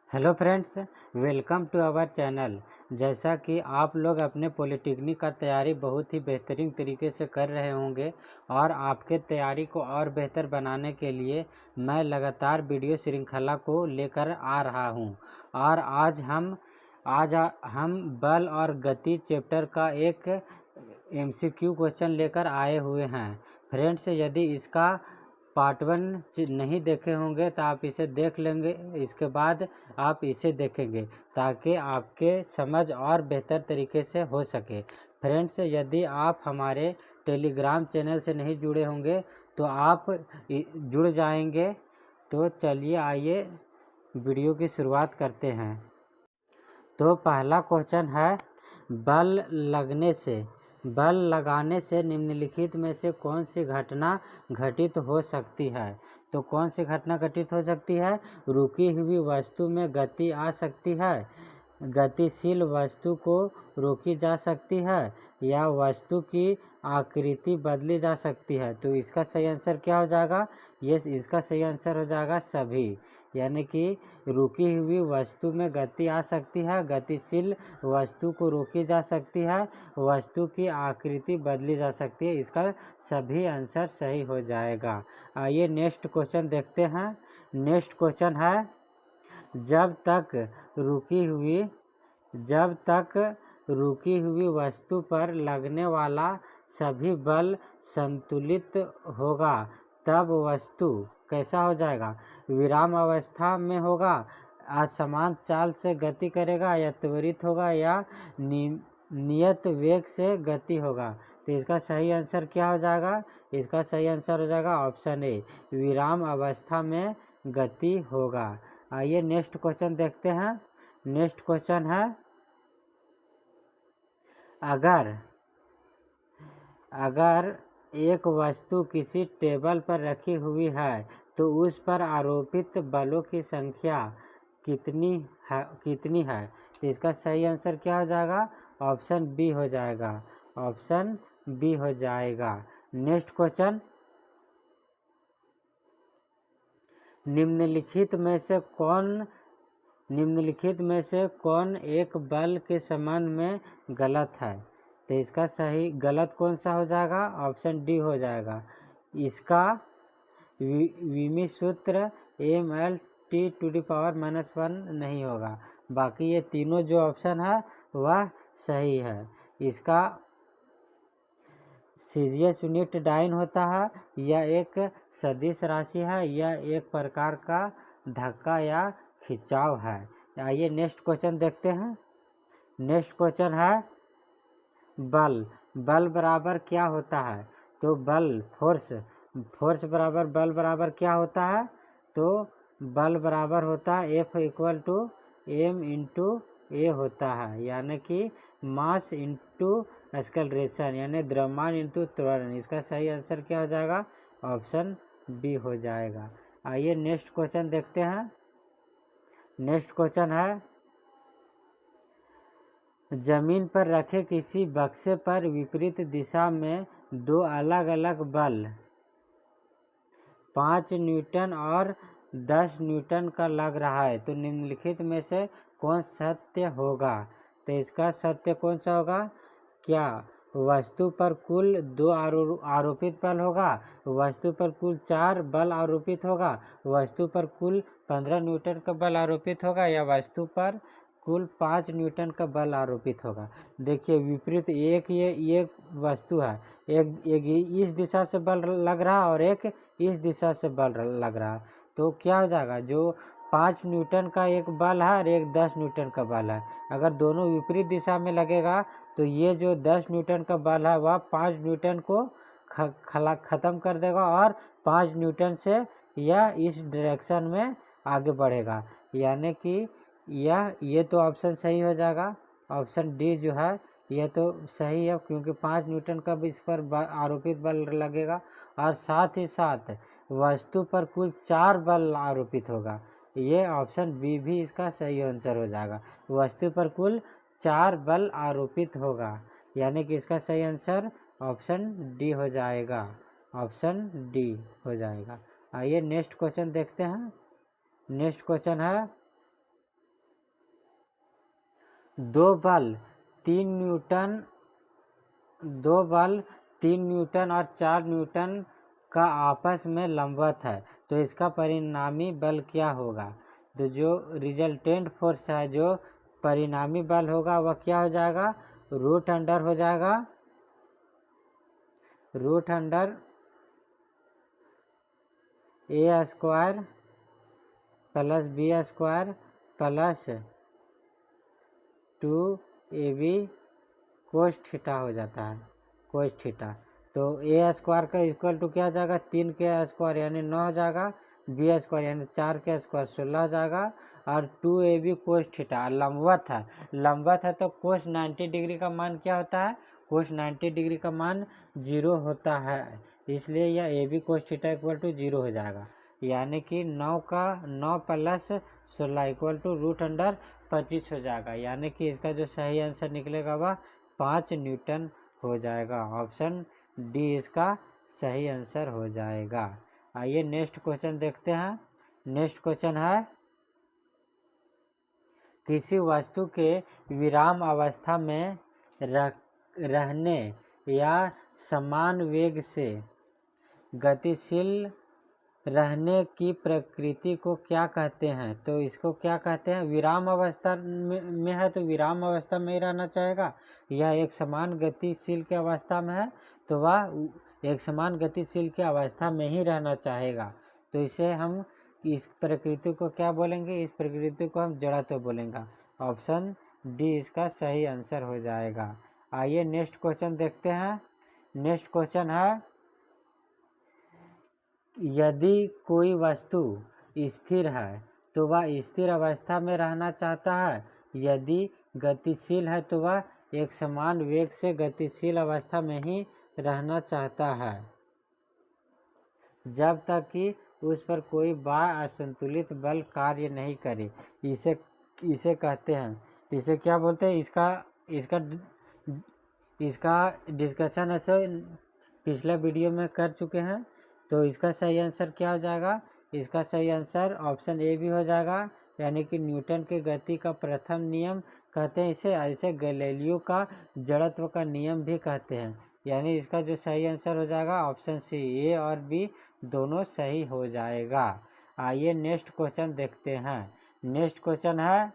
Hello friends, welcome to our channel. जैसा कि आप लोग अपने पॉलिटेक्निक का तैयारी बहुत ही बेहतरीन तरीके से कर रहे होंगे और आपके तैयारी को और बेहतर बनाने के लिए मैं लगातार वीडियो श्रृंखला को लेकर आ रहा हूं। और हम बल और गति चैप्टर का एक MCQ क्वेश्चन लेकर आए हुए हैं। फ्रेंड्स, यदि इसका पार्ट 1 नहीं देखे होंगे तो आप इसे देख लेंगे, इसके बाद आप इसे देखेंगे ताकि आपके समझ और बेहतर तरीके से हो सके। फ्रेंड्स, यदि आप हमारे टेलीग्राम चैनल से नहीं जुड़े होंगे तो आप जुड़ जाएंगे। तो चलिए आइए वीडियो की शुरुआत करते हैं। तो पहला क्वेश्चन है, बल लगाने से निम्नलिखित में से कौन सी घटना घटित हो सकती है। तो कौन सी घटना घटित हो सकती है? रुकी हुई वस्तु में गति आ सकती है, गतिशील वस्तु को रोकी जा सकती है, या वस्तु की आकृति बदली जा सकती है। तो इसका सही आंसर क्या हो जाएगा? इसका सही आंसर हो जाएगा सभी। यानी कि रुकी हुई वस्तु में गति आ सकती है, गतिशील वस्तु को रोकी जा सकती है, वस्तु की आकृति बदली जा सकती है। इसका सभी आंसर सही हो जाएगा। आइए नेक्स्ट क्वेश्चन देखते हैं। नेक्स्ट क्वेश्चन है, जब तक रुकी हुई वस्तु पर लगने वाला सभी बल संतुलित होगा तब वस्तु कैसा हो जाएगा? विराम अवस्था में होगा, असमान चाल से गति करेगा, या त्वरित होगा, या नियत वेग से गति होगा। तो इसका सही आंसर क्या हो जाएगा? इसका सही आंसर हो जाएगा ऑप्शन ए, विराम अवस्था में गति होगा। आइए नेक्स्ट क्वेश्चन देखते हैं। नेक्स्ट क्वेश्चन है, अगर एक वस्तु किसी टेबल पर रखी हुई है तो उस पर आरोपित बलों की संख्या कितनी है? तो इसका सही आंसर क्या हो जाएगा? ऑप्शन बी हो जाएगा। ऑप्शन बी हो जाएगा। नेक्स्ट क्वेश्चन, निम्नलिखित में से कौन एक बल के संबंध में गलत है? तो इसका सही गलत कौन सा हो जाएगा? ऑप्शन डी हो जाएगा। इसका विमी सूत्र MLT⁻⁻1 नहीं होगा। बाकी ये तीनों जो ऑप्शन है वह सही है। इसका सीजियस यूनिट डाइन होता है, या एक सदिश राशि है, या एक प्रकार का धक्का या खिंचाव है। आइए नेक्स्ट क्वेश्चन देखते हैं। नेक्स्ट क्वेश्चन है, बल बराबर क्या होता है? तो फोर्स बराबर बल बराबर क्या होता है? तो बल बराबर होता है F=m×a होता है, यानी कि मास इंटू एक्सेलरेशन, यानी द्रव्यमान इंटू त्वरण। इसका सही आंसर क्या हो जाएगा? ऑप्शन बी हो जाएगा। आइए नेक्स्ट क्वेश्चन देखते हैं। नेक्स्ट क्वेश्चन है, जमीन पर रखे किसी बक्से पर विपरीत दिशा में दो अलग अलग बल 5 न्यूटन और 10 न्यूटन का लग रहा है। तो निम्नलिखित में से कौन सत्य होगा? तो इसका सत्य कौन सा होगा? क्या वस्तु पर कुल 2 आरोपित बल होगा, वस्तु पर कुल 4 बल आरोपित होगा, वस्तु पर कुल 15 न्यूटन का बल आरोपित होगा, या वस्तु पर कुल 5 न्यूटन का बल आरोपित होगा? देखिए विपरीत, ये वस्तु है, एक इस दिशा से बल लग रहा और एक इस दिशा से बल लग रहा। तो क्या हो जाएगा? जो 5 न्यूटन का एक बल है और एक 10 न्यूटन का बल है, अगर दोनों विपरीत दिशा में लगेगा तो ये जो 10 न्यूटन का बल है वह 5 न्यूटन को ख़त्म कर देगा और 5 न्यूटन से यह इस डायरेक्शन में आगे बढ़ेगा। यानी कि ये तो ऑप्शन सही हो जाएगा। ऑप्शन डी जो है यह तो सही है, क्योंकि 5 न्यूटन का भी इस पर आरोपित बल लगेगा, और साथ ही साथ वस्तु पर कुल 4 बल आरोपित होगा। ये ऑप्शन बी भी इसका सही आंसर हो जाएगा। वस्तु पर कुल 4 बल आरोपित होगा, यानी कि इसका सही आंसर ऑप्शन डी हो जाएगा। ऑप्शन डी हो जाएगा। आइए नेक्स्ट क्वेश्चन देखते हैं। नेक्स्ट क्वेश्चन है, दो बल 3 न्यूटन और 4 न्यूटन का आपस में लंबवत है, तो इसका परिणामी बल क्या होगा? तो जो रिजल्टेंट फोर्स है, जो परिणामी बल होगा वह क्या हो जाएगा? रूट अंडर हो जाएगा, root under A square plus B square plus 2ab cos theta हो जाता है, कोस थीटा। तो ए स्क्वायर का इक्वल टू क्या हो जाएगा? 3 के स्क्वायर यानी 9 हो जाएगा, बी स्क्वायर यानी 4 के स्क्वायर 16 हो जाएगा, और 2ab कोस थीटा। लंबवत है, लंबवत है तो कोस 90 डिग्री का मान क्या होता है? कोस 90 डिग्री का मान 0 होता है, इसलिए यह ab cos theta equal to 0 हो जाएगा। यानी कि 9 plus 16 equal to root under 25 हो जाएगा, यानी कि इसका जो सही आंसर निकलेगा वह 5 न्यूटन हो जाएगा। ऑप्शन डी इसका सही आंसर हो जाएगा। आइए नेक्स्ट क्वेश्चन देखते हैं। नेक्स्ट क्वेश्चन है, किसी वस्तु के विराम अवस्था में रहने या समान वेग से गतिशील रहने की प्रकृति को क्या कहते हैं? तो इसको क्या कहते हैं? विराम अवस्था में है तो विराम अवस्था में ही रहना चाहेगा, या एक समान गतिशील की अवस्था में है तो वह एक समान गतिशील की अवस्था में ही रहना चाहेगा। तो इसे हम इस प्रकृति को क्या बोलेंगे? इस प्रकृति को हम जड़त्व बोलेंगे। ऑप्शन डी इसका सही आंसर हो जाएगा। आइए नेक्स्ट क्वेश्चन देखते हैं। नेक्स्ट क्वेश्चन है, यदि कोई वस्तु स्थिर है तो वह स्थिर अवस्था में रहना चाहता है, यदि गतिशील है तो वह एक समान वेग से गतिशील अवस्था में ही रहना चाहता है, जब तक कि उस पर कोई बाह्य असंतुलित बल कार्य नहीं करे। इसे कहते हैं, तो इसे क्या बोलते हैं? इसका डिस्कशन ऐसे पिछले वीडियो में कर चुके हैं। तो इसका सही आंसर क्या हो जाएगा? इसका सही आंसर ऑप्शन ए भी हो जाएगा, यानी कि न्यूटन के गति का प्रथम नियम कहते हैं इसे। ऐसे गैलीलियो का जड़त्व का नियम भी कहते हैं, यानी इसका जो सही आंसर हो जाएगा ऑप्शन सी, ए और बी दोनों सही हो जाएगा। आइए नेक्स्ट क्वेश्चन देखते हैं। नेक्स्ट क्वेश्चन है,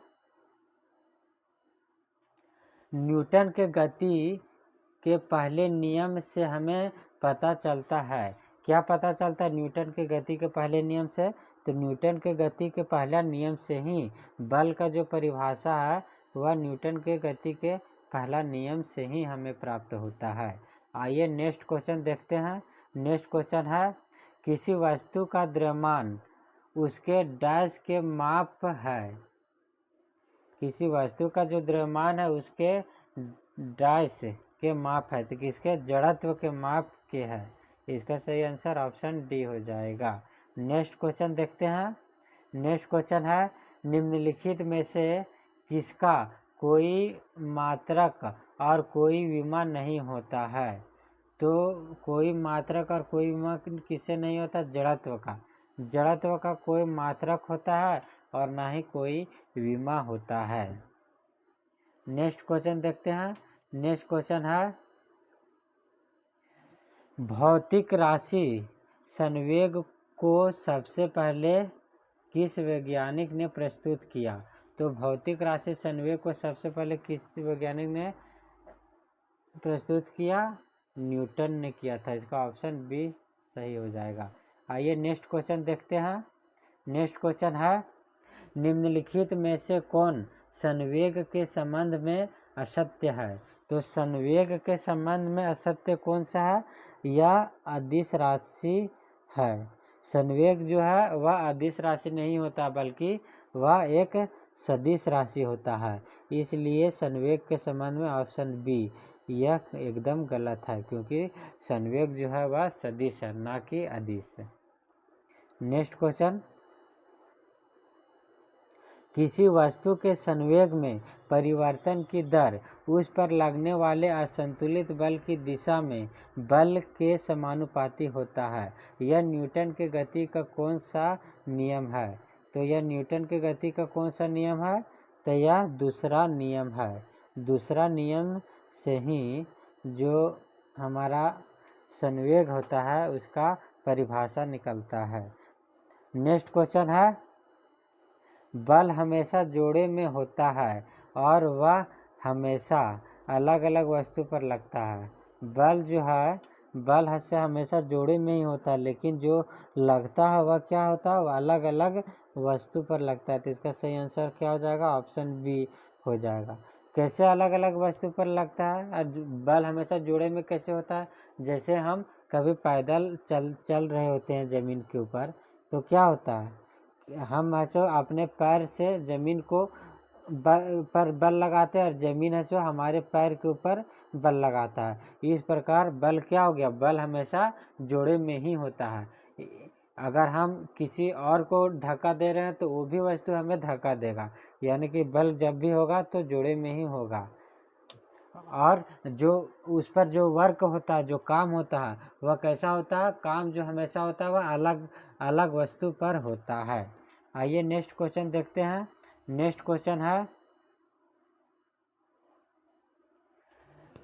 न्यूटन के गति के पहले नियम से हमें पता चलता है। क्या पता चलता है न्यूटन के गति के पहले नियम से? तो न्यूटन के गति के पहला नियम से ही बल का जो परिभाषा है वह न्यूटन के गति के पहला नियम से ही हमें प्राप्त होता है। आइए नेक्स्ट क्वेश्चन देखते हैं। नेक्स्ट क्वेश्चन है, किसी वस्तु का द्रव्यमान उसके डैश के माप है। किसी वस्तु का जो द्रव्यमान है उसके डैश के माप है, तो किसके? जड़त्व के माप के है। इसका सही आंसर ऑप्शन डी हो जाएगा। नेक्स्ट क्वेश्चन देखते हैं। नेक्स्ट क्वेश्चन है, निम्नलिखित में से किसका कोई मात्रक और कोई विमा नहीं होता है? तो कोई मात्रक और कोई विमा किससे नहीं होता? जड़त्व का। जड़त्व का कोई मात्रक होता है और ना ही कोई विमा होता है। नेक्स्ट क्वेश्चन देखते हैं। नेक्स्ट क्वेश्चन है, भौतिक राशि संवेग को सबसे पहले किस वैज्ञानिक ने प्रस्तुत किया? तो भौतिक राशि संवेग को सबसे पहले किस वैज्ञानिक ने प्रस्तुत किया? न्यूटन ने किया था। इसका ऑप्शन बी सही हो जाएगा। आइए नेक्स्ट क्वेश्चन देखते हैं। नेक्स्ट क्वेश्चन है, निम्नलिखित में से कौन संवेग के संबंध में असत्य है? तो संवेग के संबंध में असत्य कौन सा है? यह अदिश राशि है। संवेग जो है वह अदिश राशि नहीं होता, बल्कि वह एक सदिश राशि होता है। इसलिए संवेग के संबंध में ऑप्शन बी यह एकदम गलत है, क्योंकि संवेग जो है वह सदिश है, ना कि अदिश। नेक्स्ट क्वेश्चन, किसी वस्तु के संवेग में परिवर्तन की दर उस पर लगने वाले असंतुलित बल की दिशा में बल के समानुपाती होता है। यह न्यूटन के गति का कौन सा नियम है? तो यह न्यूटन के गति का कौन सा नियम है? तो यह दूसरा नियम है। दूसरा नियम से ही जो हमारा संवेग होता है उसका परिभाषा निकलता है। नेक्स्ट क्वेश्चन है, बल हमेशा जोड़े में होता है और वह हमेशा अलग अलग वस्तु पर लगता है। बल जो है, बल से हमेशा जोड़े में ही होता है, लेकिन जो लगता है वह क्या होता है, वह अलग अलग वस्तु पर लगता है। तो इसका सही आंसर क्या हो जाएगा, ऑप्शन बी हो जाएगा। कैसे अलग अलग वस्तु पर लगता है और बल हमेशा जोड़े में कैसे होता है, जैसे हम कभी पैदल चल रहे होते हैं ज़मीन के ऊपर, तो क्या होता है, हम ऐसे अपने पैर से ज़मीन को पर बल लगाते हैं और ज़मीन है सो हमारे पैर के ऊपर बल लगाता है। इस प्रकार बल क्या हो गया, बल हमेशा जोड़े में ही होता है। अगर हम किसी और को धक्का दे रहे हैं तो वो भी वस्तु हमें धक्का देगा, यानी कि बल जब भी होगा तो जोड़े में ही होगा। और जो उस पर जो वर्क होता है, जो काम होता है, वह कैसा होता है, काम जो हमेशा होता है वह अलग अलग वस्तु पर होता है। आइए नेक्स्ट क्वेश्चन देखते हैं। नेक्स्ट क्वेश्चन है,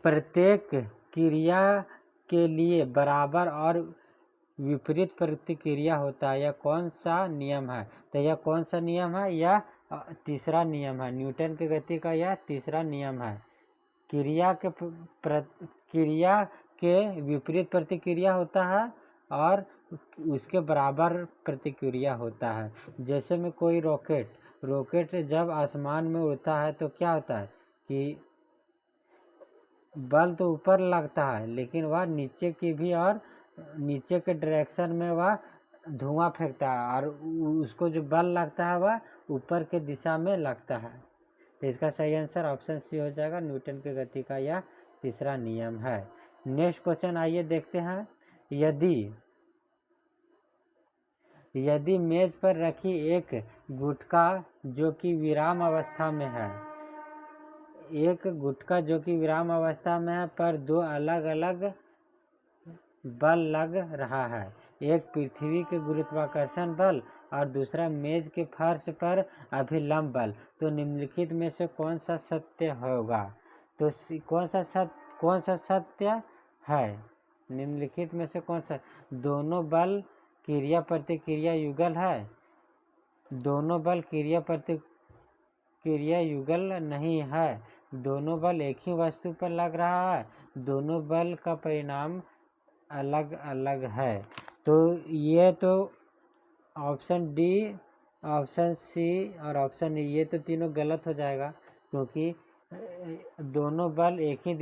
प्रत्येक क्रिया के लिए बराबर और विपरीत प्रतिक्रिया होता है, यह कौन सा नियम है। तो यह कौन सा नियम है, यह तीसरा नियम है। न्यूटन की गति का यह तीसरा नियम है। क्रिया के विपरीत प्रतिक्रिया होता है और उसके बराबर प्रतिक्रिया होता है। जैसे में कोई रॉकेट जब आसमान में उड़ता है तो क्या होता है कि बल तो ऊपर लगता है, लेकिन वह नीचे की भी और नीचे के डायरेक्शन में वह धुआं फेंकता है, और उसको जो बल लगता है वह ऊपर के दिशा में लगता है। तो इसका सही आंसर ऑप्शन सी हो जाएगा। न्यूटन की गति का यह तीसरा नियम है। नेक्स्ट क्वेश्चन आइए देखते हैं। यदि मेज पर रखी एक गुटखा जो कि विराम अवस्था में है, एक गुटखा जो कि विराम अवस्था में है पर दो अलग अलग बल लग रहा है, एक पृथ्वी के गुरुत्वाकर्षण बल और दूसरा मेज के फर्श पर अभिलंब बल, तो निम्नलिखित में से कौन सा सत्य होगा। तो कौन सा सत्य है, निम्नलिखित में से कौन सा, दोनों बल क्रिया प्रतिक्रिया युगल है, दोनों बल क्रिया प्रतिक्रिया युगल नहीं है, दोनों बल एक ही वस्तु पर लग रहा है, दोनों बल का परिणाम अलग अलग है। तो ये तो ऑप्शन डी, ऑप्शन सी और ऑप्शन ई, ये तो तीनों गलत हो जाएगा, क्योंकि दोनों बल एक ही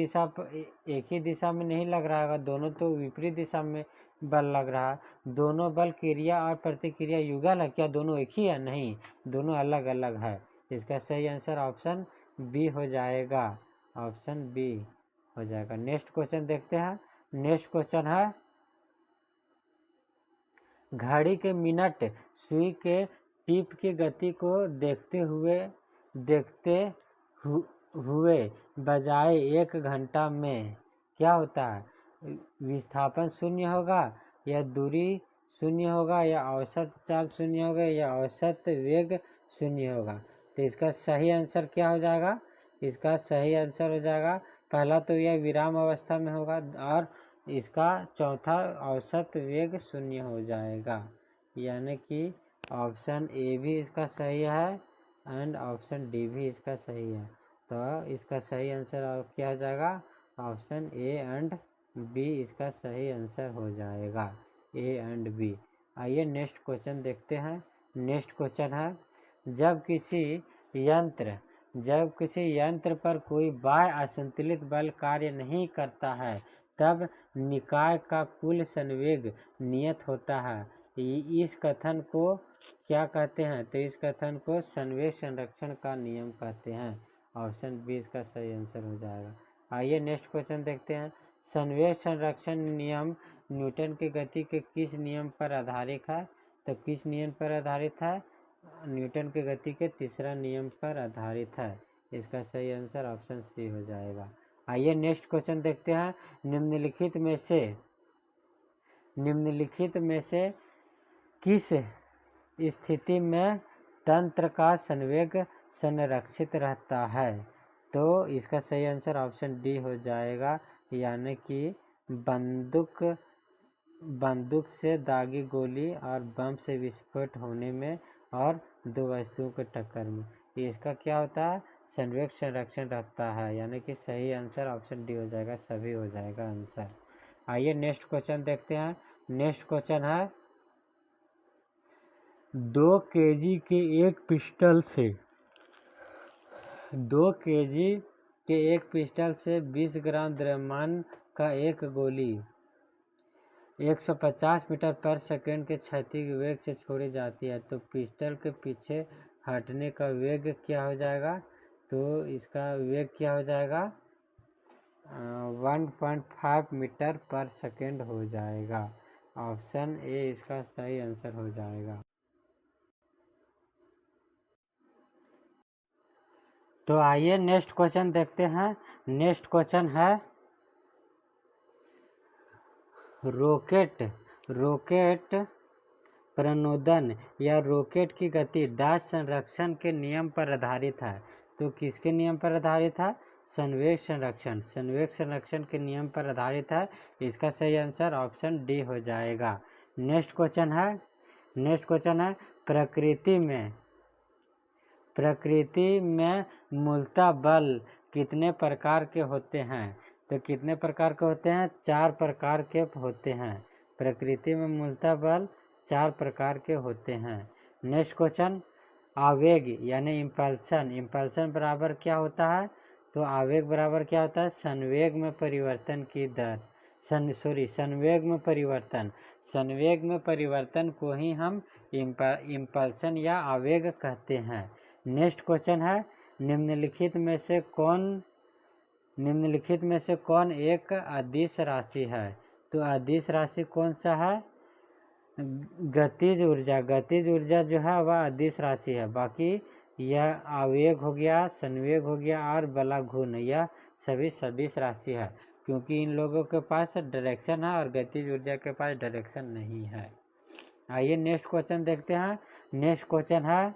दिशा में नहीं लग रहा है, दोनों तो विपरीत दिशा में बल लग रहा है। दोनों बल क्रिया और प्रतिक्रिया युगल है क्या, दोनों एक ही है, नहीं, दोनों अलग अलग है। इसका सही आंसर ऑप्शन बी हो जाएगा, ऑप्शन बी हो जाएगा। नेक्स्ट क्वेश्चन देखते हैं। नेक्स्ट क्वेश्चन है, घड़ी के मिनट सुई के टिप की गति को देखते हुए बजाय 1 घंटा में क्या होता है, विस्थापन शून्य होगा या दूरी शून्य होगा या औसत चाल शून्य होगा या औसत वेग शून्य होगा। तो इसका सही आंसर क्या हो जाएगा, इसका सही आंसर हो जाएगा पहला तो यह विराम अवस्था में होगा और इसका चौथा औसत वेग शून्य हो जाएगा, यानी कि ऑप्शन ए भी इसका सही है एंड ऑप्शन डी भी इसका सही है। तो इसका सही आंसर क्या हो जाएगा, ऑप्शन ए एंड बी इसका सही आंसर हो जाएगा, ए एंड बी। आइए नेक्स्ट क्वेश्चन देखते हैं। नेक्स्ट क्वेश्चन है, जब किसी यंत्र पर कोई बाह्य असंतुलित बल कार्य नहीं करता है तब निकाय का कुल संवेग नियत होता है। इस कथन को क्या कहते हैं, तो इस कथन को संवेग संरक्षण का नियम कहते हैं। ऑप्शन बी इसका सही आंसर हो जाएगा। आइए नेक्स्ट क्वेश्चन देखते हैं। संवेग संरक्षण नियम न्यूटन की गति के किस नियम पर आधारित है, तो किस नियम पर आधारित है, न्यूटन की गति के तीसरा नियम पर आधारित है। इसका सही आंसर ऑप्शन सी हो जाएगा। आइए नेक्स्ट क्वेश्चन देखते हैं। निम्नलिखित में से किस स्थिति में तंत्र का संवेग संरक्षित रहता है। तो इसका सही आंसर ऑप्शन डी हो जाएगा, यानी कि बंदूक से दागी गोली और बम से विस्फोट होने में और दो वस्तुओं के टक्कर में, इसका क्या होता है, संवेग संरक्षण रखता है, यानी कि सही आंसर ऑप्शन डी हो जाएगा, सभी हो जाएगा आंसर। आइए नेक्स्ट क्वेश्चन देखते हैं। नेक्स्ट क्वेश्चन है 2 kg के एक पिस्टल से 2 kg के एक पिस्टल से 20 ग्राम द्रव्यमान का एक गोली 150 मीटर पर सेकंड के क्षैतिज वेग से छोड़ी जाती है, तो पिस्टल के पीछे हटने का वेग क्या हो जाएगा, तो इसका वेग क्या हो जाएगा 1.5 मीटर पर सेकंड हो जाएगा। ऑप्शन ए इसका सही आंसर हो जाएगा। तो आइए नेक्स्ट क्वेश्चन देखते हैं। नेक्स्ट क्वेश्चन है रॉकेट प्रणोदन या रॉकेट की गति डैश संरक्षण के नियम पर आधारित है, तो किसके नियम पर आधारित है, संवेग संरक्षण के नियम पर आधारित है। इसका सही आंसर ऑप्शन डी हो जाएगा। नेक्स्ट क्वेश्चन है प्रकृति में मूलतः बल कितने प्रकार के होते हैं, तो कितने प्रकार के होते हैं, 4 प्रकार के होते हैं। प्रकृति में मूलतः बल 4 प्रकार के होते हैं। नेक्स्ट क्वेश्चन आवेग यानी इम्पल्सन बराबर क्या होता है, तो आवेग बराबर क्या होता है, संवेग में परिवर्तन की दर, संवेग में परिवर्तन को ही हम इम्पल्सन या आवेग कहते हैं। नेक्स्ट क्वेश्चन है निम्नलिखित में से कौन एक अदिश राशि है, तो अदिश राशि कौन सा है, गतिज ऊर्जा जो है वह अदिश राशि है। बाकी यह आवेग हो गया, संवेग हो गया और बलाघूर्ण, यह सभी सदिश राशि है, क्योंकि इन लोगों के पास डायरेक्शन है और गतिज ऊर्जा के पास डायरेक्शन नहीं है। आइए नेक्स्ट क्वेश्चन देखते हैं। नेक्स्ट क्वेश्चन है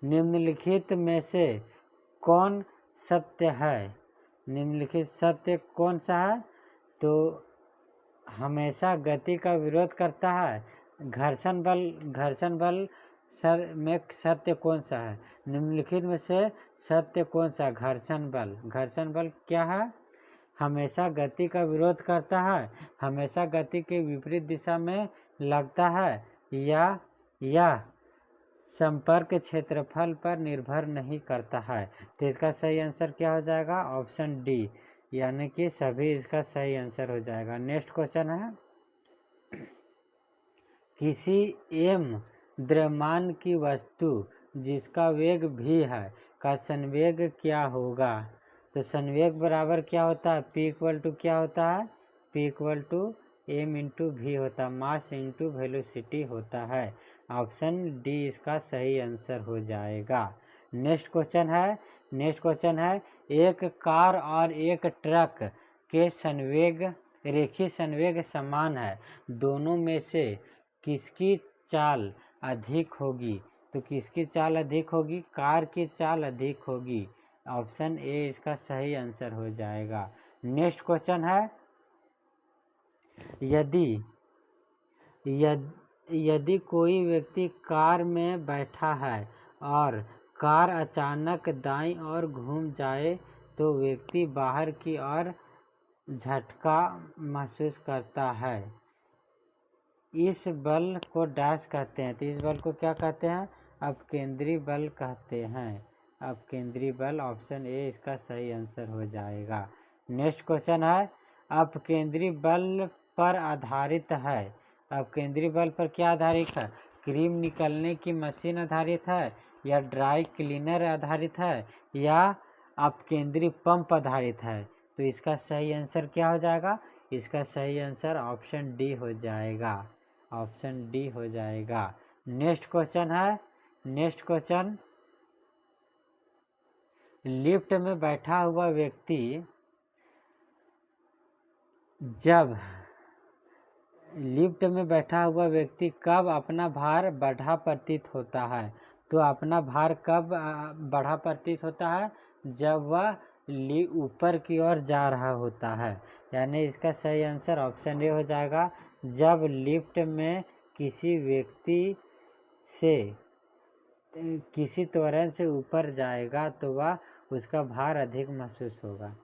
निम्नलिखित में से कौन सत्य है, निम्नलिखित सत्य कौन सा है, तो हमेशा गति का विरोध करता है, घर्षण बल में सत्य कौन सा है, निम्नलिखित में से सत्य कौन सा, घर्षण बल क्या है, हमेशा गति का विरोध करता है, हमेशा गति के विपरीत दिशा में लगता है, या संपर्क क्षेत्रफल पर निर्भर नहीं करता है। तो इसका सही आंसर क्या हो जाएगा, ऑप्शन डी, यानी कि सभी इसका सही आंसर हो जाएगा। नेक्स्ट क्वेश्चन है किसी m द्रव्यमान की वस्तु जिसका वेग v है का संवेग क्या होगा, तो संवेग बराबर क्या होता है, p इक्वल टू क्या होता है, p equal to m into V होता है, मास इंटू वेलोसिटी होता है। ऑप्शन डी इसका सही आंसर हो जाएगा। नेक्स्ट क्वेश्चन है एक कार और एक ट्रक के संवेग रेखीय संवेग समान है, दोनों में से किसकी चाल अधिक होगी, तो किसकी चाल अधिक होगी, कार की चाल अधिक होगी। ऑप्शन ए इसका सही आंसर हो जाएगा। नेक्स्ट क्वेश्चन है यदि कोई व्यक्ति कार में बैठा है और कार अचानक दाईं ओर घूम जाए तो व्यक्ति बाहर की ओर झटका महसूस करता है, इस बल को डैश कहते हैं, तो इस बल को क्या कहते हैं, अपकेंद्री बल कहते हैं, अपकेंद्री बल। ऑप्शन ए इसका सही आंसर हो जाएगा। नेक्स्ट क्वेश्चन है अपकेंद्री बल पर आधारित है, अपकेंद्री बल पर क्या आधारित है, क्रीम निकलने की मशीन आधारित है, या ड्राई क्लीनर आधारित है, या अपकेंद्री पंप आधारित है, तो इसका सही आंसर क्या हो जाएगा, इसका सही आंसर ऑप्शन डी हो जाएगा, ऑप्शन डी हो जाएगा। नेक्स्ट क्वेश्चन लिफ्ट में बैठा हुआ व्यक्ति जब लिफ्ट में बैठा हुआ व्यक्ति कब अपना भार बढ़ा प्रतीत होता है? तो अपना भार कब बढ़ा प्रतीत होता है? जब वह ऊपर की ओर जा रहा होता है। यानी इसका सही आंसर ऑप्शन ए हो जाएगा। जब लिफ्ट में किसी व्यक्ति से किसी त्वरण से ऊपर जाएगा तो वह उसका भार अधिक महसूस होगा।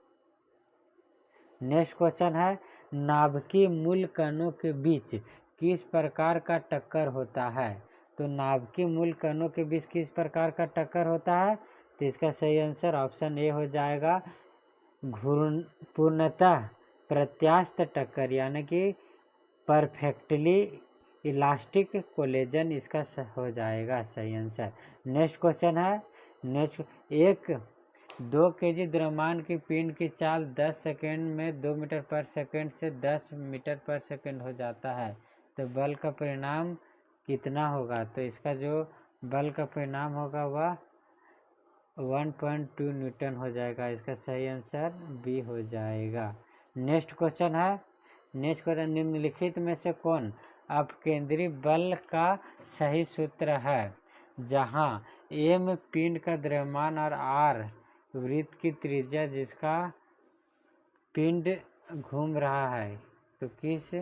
नेक्स्ट क्वेश्चन है, नाभिकीय मूल कणों के बीच किस प्रकार का टक्कर होता है? तो नाभिकीय मूल कणों के बीच किस प्रकार का टक्कर होता है? तो इसका सही आंसर ऑप्शन ए हो जाएगा, पूर्णतः प्रत्यास्थ टक्कर, यानी कि परफेक्टली इलास्टिक कोलेजन इसका हो जाएगा सही आंसर। नेक्स्ट क्वेश्चन है, एक 2 kg द्रव्यमान की पिंड की चाल 10 सेकेंड में 2 मीटर पर सेकेंड से 10 मीटर पर सेकेंड हो जाता है, तो बल का परिणाम कितना होगा? तो इसका जो बल का परिणाम होगा वह 1.2 न्यूटन हो जाएगा। इसका सही आंसर बी हो जाएगा। नेक्स्ट क्वेश्चन है, निम्नलिखित में से कौन अपकेंद्री बल का सही सूत्र है? जहां m पिंड का द्रव्यमान और r वृत्त की त्रिज्या जिसका पिंड घूम रहा है, तो किस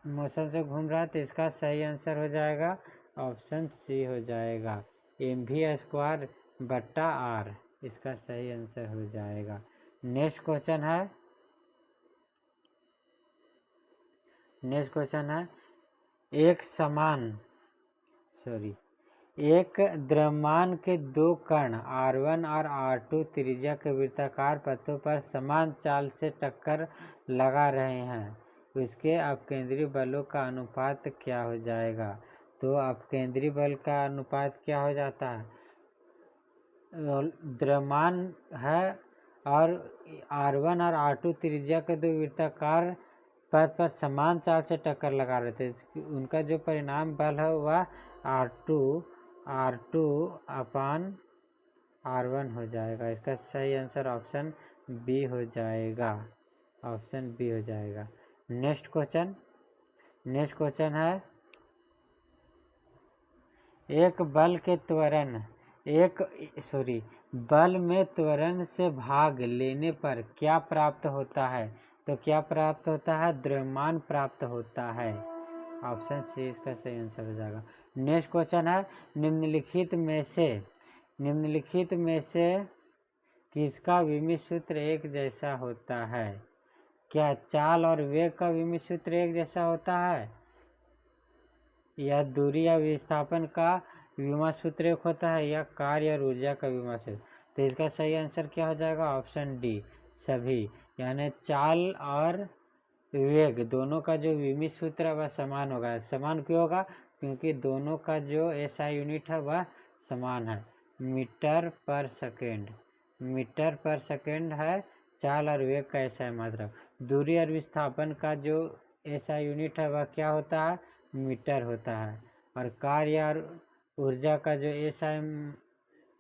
मोशन से घूम रहा है? तो इसका सही आंसर हो जाएगा ऑप्शन सी हो जाएगा, mv² बट्टा r। इसका सही आंसर हो जाएगा। नेक्स्ट क्वेश्चन है, एक द्रव्यमान के 2 कण r1 और r2 त्रिज्या के वृत्ताकार पथों पर समान चाल से टक्कर लगा रहे हैं, उसके अपकेंद्री बलों का अनुपात क्या हो जाएगा? तो अपकेंद्री बल का अनुपात क्या हो जाता है? द्रव्यमान है और r1 और r2 त्रिज्या के 2 वृत्ताकार पथ पर समान चाल से टक्कर लगा रहे थे, उनका जो परिणाम बल है वह R2 अपान R1 हो जाएगा। इसका सही आंसर ऑप्शन बी हो जाएगा, ऑप्शन बी हो जाएगा। नेक्स्ट क्वेश्चन है, बल में त्वरण से भाग लेने पर क्या प्राप्त होता है? तो क्या प्राप्त होता है? द्रव्यमान प्राप्त होता है, ऑप्शन सी इसका सही आंसर हो जाएगा। नेक्स्ट क्वेश्चन है, निम्नलिखित में से किसका विमित सूत्र एक जैसा होता है? क्या चाल और वेग का विमित सूत्र एक जैसा होता है, या दूरी या विस्थापन का विमा सूत्र एक होता है, या कार्य और ऊर्जा का विमा सूत्र? तो इसका सही आंसर क्या हो जाएगा? ऑप्शन डी सभी, यानी चाल और वेग दोनों का जो विमित सूत्र है वह समान होगा। समान क्यों होगा? क्योंकि दोनों का जो एसआई यूनिट है वह समान है, मीटर पर सेकेंड है चाल और वेग का एसआई मात्रक। दूरी और विस्थापन का जो एसआई यूनिट है वह क्या होता है? मीटर होता है। और कार्य और ऊर्जा का जो एसआई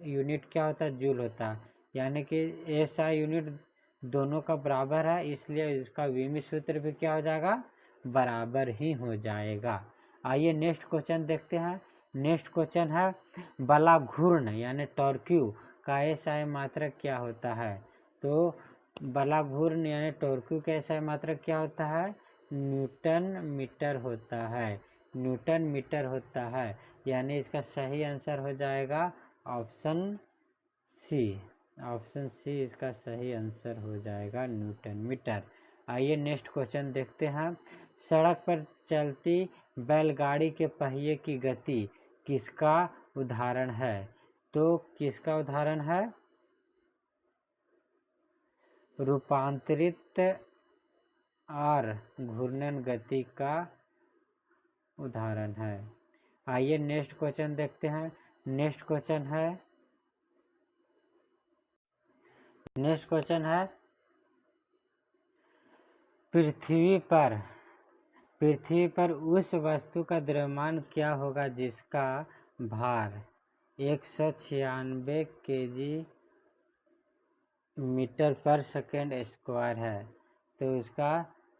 यूनिट क्या होता है? जूल होता है। यानी कि एसआई यूनिट दोनों का बराबर है, इसलिए इसका विमित सूत्र भी क्या हो जाएगा? बराबर ही हो जाएगा। आइए नेक्स्ट क्वेश्चन देखते हैं। नेक्स्ट क्वेश्चन है, बलाघूर्ण यानी टॉर्क्यू का एसआई मात्रक क्या होता है? तो बलाघूर्ण यानी टॉर्क्यू का एसआई मात्रक क्या होता है? न्यूटन मीटर होता है। यानी इसका सही आंसर हो जाएगा ऑप्शन सी इसका सही आंसर हो जाएगा, न्यूटन मीटर। आइए नेक्स्ट क्वेश्चन देखते हैं। सड़क पर चलती बैलगाड़ी के पहिए की गति किसका उदाहरण है? तो किसका उदाहरण है? रूपांतरित और घूर्णन गति का उदाहरण है। आइए नेक्स्ट क्वेश्चन देखते हैं। नेक्स्ट क्वेश्चन है, पृथ्वी पर उस वस्तु का द्रव्यमान क्या होगा जिसका भार 196 kg मीटर पर सेकेंड स्क्वायर है? तो उसका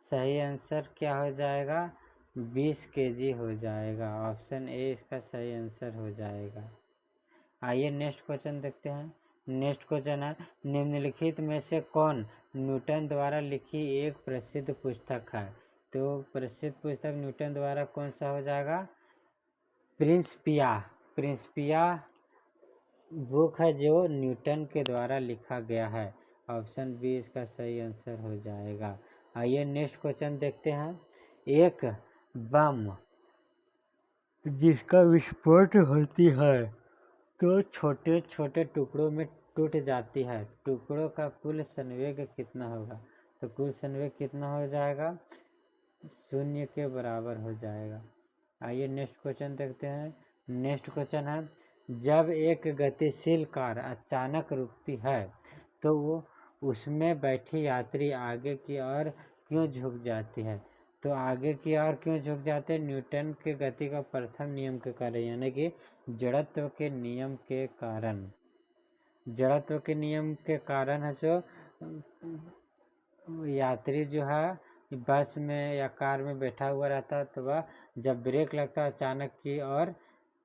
सही आंसर क्या हो जाएगा? 20 kg हो जाएगा। ऑप्शन ए इसका सही आंसर हो जाएगा। आइए नेक्स्ट क्वेश्चन देखते हैं। नेक्स्ट क्वेश्चन है, निम्नलिखित में से कौन न्यूटन द्वारा लिखी एक प्रसिद्ध पुस्तक है? तो प्रसिद्ध पुस्तक न्यूटन द्वारा कौन सा हो जाएगा? प्रिंसिपिया। प्रिंसिपिया बुक है जो न्यूटन के द्वारा लिखा गया है। ऑप्शन बी इसका सही आंसर हो जाएगा। आइए नेक्स्ट क्वेश्चन देखते हैं। एक बम जिसका विस्फोट होती है तो छोटे छोटे टुकड़ों में टूट जाती है, टुकड़ों का कुल संवेग कितना होगा? तो कुल संवेग कितना हो जाएगा? 0 के बराबर हो जाएगा। आइए नेक्स्ट क्वेश्चन देखते हैं। नेक्स्ट क्वेश्चन है, जब एक गतिशील कार अचानक रुकती है तो वो उसमें बैठी यात्री आगे की ओर क्यों झुक जाती है? तो आगे की ओर क्यों झुक जाते हैं? न्यूटन के गति का प्रथम नियम के कारण, यानी कि जड़त्व के नियम के कारण। जड़त्व के नियम के कारण है सो यात्री जो है बस में या कार में बैठा हुआ रहता है तो वह जब ब्रेक लगता है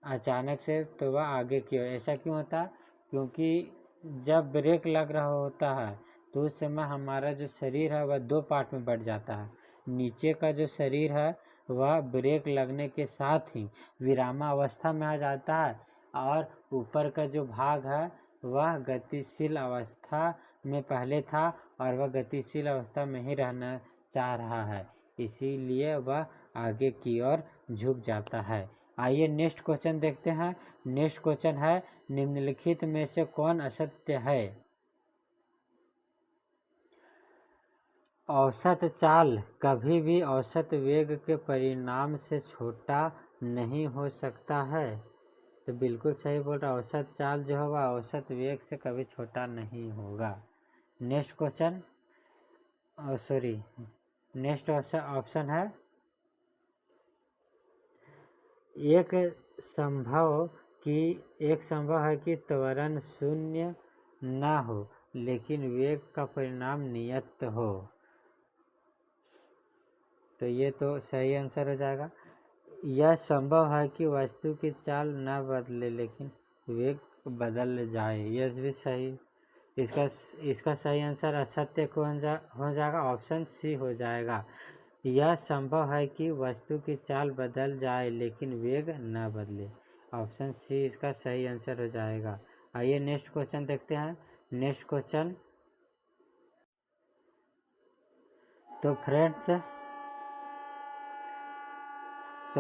अचानक से तो वह आगे की ओर। ऐसा क्यों होता है? क्योंकि जब ब्रेक लग रहा होता है तो उस समय हमारा जो शरीर है वह 2 पार्ट में बढ़ जाता है। नीचे का जो शरीर है वह ब्रेक लगने के साथ ही विरामावस्था में आ जाता है और ऊपर का जो भाग है वह गतिशील अवस्था में पहले था और वह गतिशील अवस्था में ही रहना चाह रहा है, इसीलिए वह आगे की ओर झुक जाता है। आइए नेक्स्ट क्वेश्चन देखते हैं। नेक्स्ट क्वेश्चन है, निम्नलिखित में से कौन असत्य है? औसत चाल कभी भी औसत वेग के परिणाम से छोटा नहीं हो सकता है। तो बिल्कुल सही बोल रहा, औसत चाल जो होगा औसत वेग से कभी छोटा नहीं होगा। नेक्स्ट क्वेश्चन नेक्स्ट ऑप्शन है, एक संभव है कि त्वरण 0 न हो लेकिन वेग का परिणाम नियत हो। तो ये तो सही आंसर हो जाएगा। यह संभव है कि वस्तु की चाल न बदले लेकिन वेग बदल जाए, यह भी सही। इसका सही आंसर असत्य हो जाएगा। ऑप्शन सी हो जाएगा। यह संभव है कि वस्तु की चाल बदल जाए लेकिन वेग न बदले। ऑप्शन सी इसका सही आंसर हो जाएगा। आइए नेक्स्ट क्वेश्चन देखते हैं। नेक्स्ट क्वेश्चन तो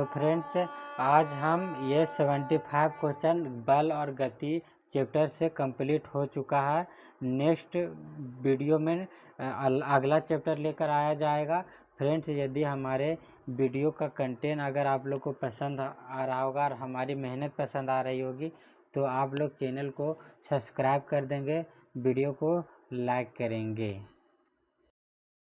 फ्रेंड्स आज हम ये 75 क्वेश्चन बल और गति चैप्टर से कंप्लीट हो चुका है। नेक्स्ट वीडियो में अगला चैप्टर लेकर आया जाएगा। फ्रेंड्स यदि हमारे वीडियो का कंटेंट अगर आप लोग को पसंद आ रहा होगा और हमारी मेहनत पसंद आ रही होगी तो आप लोग चैनल को सब्सक्राइब कर देंगे, वीडियो को लाइक करेंगे।